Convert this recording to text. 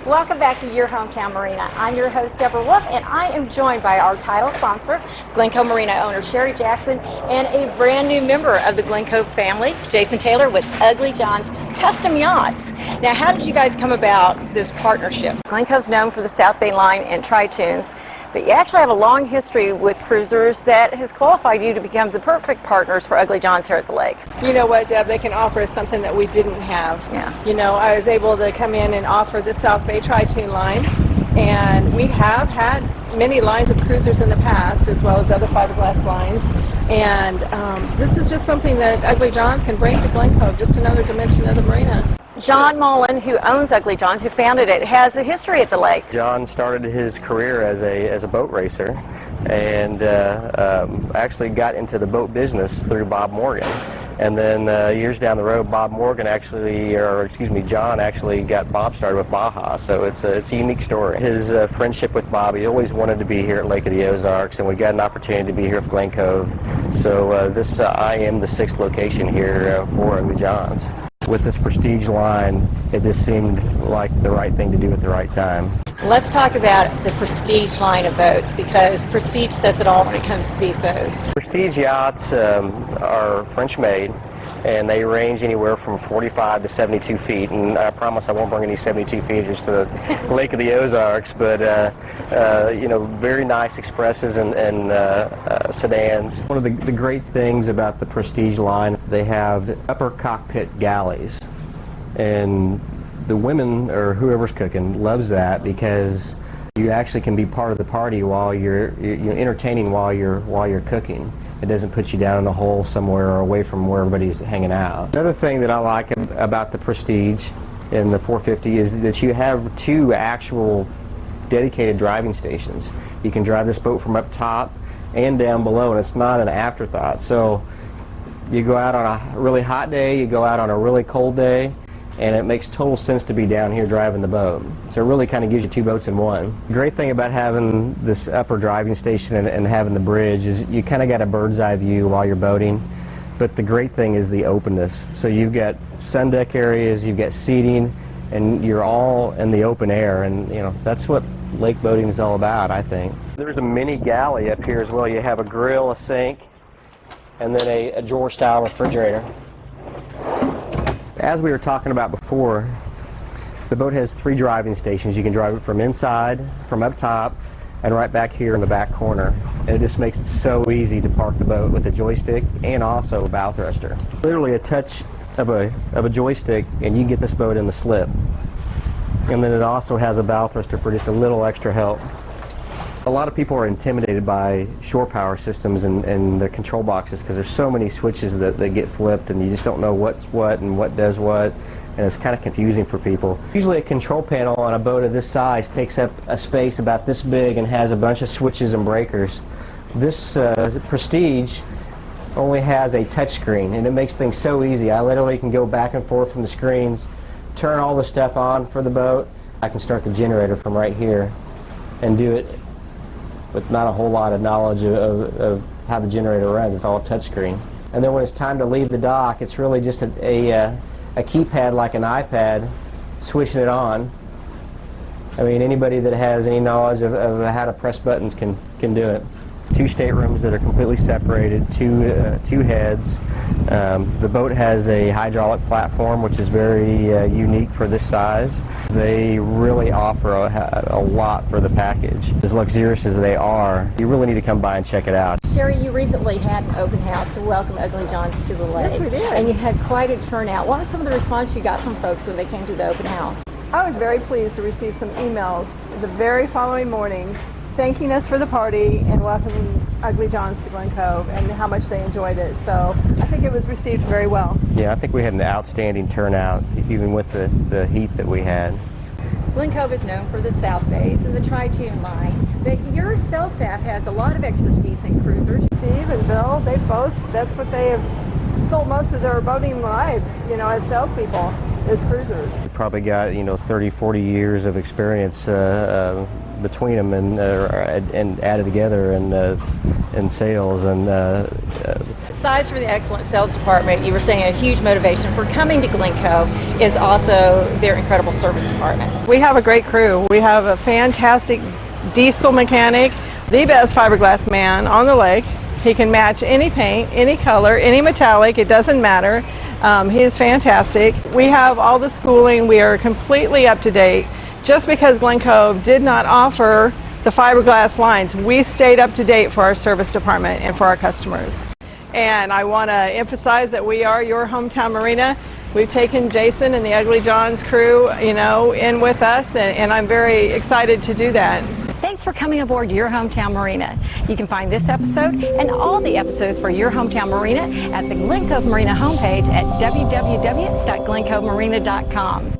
Welcome back to Your Hometown Marina. I'm your host, Deborah Wolf, and I am joined by our title sponsor, Glen Cove Marina owner Sherry Jackson, and a brand new member of the Glen Cove family, Jason Taylor with Ugly John's Custom Yachts. Now, how did you guys come about this partnership? Glen Cove's known for the South Bay Line and Tri-Toons, but you actually have a long history with cruisers that has qualified you to become the perfect partners for Ugly John's here at the lake. You know what, Deb, they can offer us something that we didn't have. Yeah. You know, I was able to come in and offer the South Bay Tri-Toon line, and we have had many lines of cruisers in the past, as well as other fiberglass lines, and this is just something that Ugly John's can bring to Glen Cove, just another dimension of the marina. John Mullen, who owns Ugly John's, who founded it, has a history at the lake. John started his career as a boat racer, and actually got into the boat business through Bob Morgan. And then years down the road, John actually got Bob started with Baja. So it's a unique story. His friendship with Bob, he always wanted to be here at Lake of the Ozarks, and we got an opportunity to be here at Glen Cove. So I am the 6th location here for Ugly John's. With this Prestige line, it just seemed like the right thing to do at the right time. Let's talk about the Prestige line of boats, because Prestige says it all when it comes to these boats. Prestige yachts are French-made, and they range anywhere from 45 to 72 feet. And I promise I won't bring any 72-feeters to the Lake of the Ozarks, but you know, very nice expresses and sedans. One of the great things about the Prestige line, they have upper cockpit galleys, and the women or whoever's cooking loves that because you actually can be part of the party while you're entertaining while you're cooking. It doesn't put you down in a hole somewhere or away from where everybody's hanging out. Another thing that I like about the Prestige in the 450 is that you have 2 actual dedicated driving stations. You can drive this boat from up top and down below, and it's not an afterthought. So you go out on a really hot day, you go out on a really cold day, and it makes total sense to be down here driving the boat. So it really kind of gives you 2 boats in one. The great thing about having this upper driving station and having the bridge is you kind of got a bird's eye view while you're boating, but the great thing is the openness. So you've got sun deck areas, you've got seating, and you're all in the open air, and you know, that's what lake boating is all about, I think. There's a mini galley up here as well. You have a grill, a sink, and then a drawer-style refrigerator. As we were talking about before, the boat has 3 driving stations. You can drive it from inside, from up top, and right back here in the back corner. And it just makes it so easy to park the boat with a joystick and also a bow thruster. Literally a touch of a joystick and you can get this boat in the slip. And then it also has a bow thruster for just a little extra help. A lot of people are intimidated by shore power systems and their control boxes because there's so many switches that get flipped and you just don't know what's what and what does what, and it's kind of confusing for people. Usually a control panel on a boat of this size takes up a space about this big and has a bunch of switches and breakers. This Prestige only has a touch screen, and it makes things so easy. I literally can go back and forth from the screens, turn all the stuff on for the boat. I can start the generator from right here and do it with not a whole lot of knowledge of how the generator runs. It's all touchscreen. And then when it's time to leave the dock, it's really just a keypad like an iPad, switching it on. I mean, anybody that has any knowledge of how to press buttons can do it. 2 staterooms that are completely separated, 2 heads. The boat has a hydraulic platform, which is very unique for this size. They really offer a lot for the package. As luxurious as they are, you really need to come by and check it out. Sherry, you recently had an open house to welcome Ugly John's to the lake. Yes, we did. And you had quite a turnout. What was some of the response you got from folks when they came to the open house? I was very pleased to receive some emails the very following morning thanking us for the party and welcoming Ugly John's to Glen Cove and how much they enjoyed it. So I think it was received very well. Yeah, I think we had an outstanding turnout, even with the heat that we had. Glen Cove is known for the South Bays and the Tri-Toon line, but your sales staff has a lot of expertise in cruisers. Steve and Bill, that's what they have sold most of their boating lives, you know, as salespeople. as cruisers. You probably got 30, 40 years of experience between them, and added together, and in sales, and Besides for the excellent sales department, you were saying a huge motivation for coming to Glencoe is also their incredible service department. We have a great crew. We have a fantastic diesel mechanic, the best fiberglass man on the lake. He can match any paint, any color, any metallic, it doesn't matter. He is fantastic. We have all the schooling. We are completely up to date. Just because Glencoe did not offer the fiberglass lines, we stayed up to date for our service department and for our customers. And I want to emphasize that we are your hometown marina. We've taken Jason and the Ugly John's crew, in with us, and I'm very excited to do that. Thanks for coming aboard Your Hometown Marina. You can find this episode and all the episodes for Your Hometown Marina at the Glen Cove Marina homepage at www.glencovemarina.com.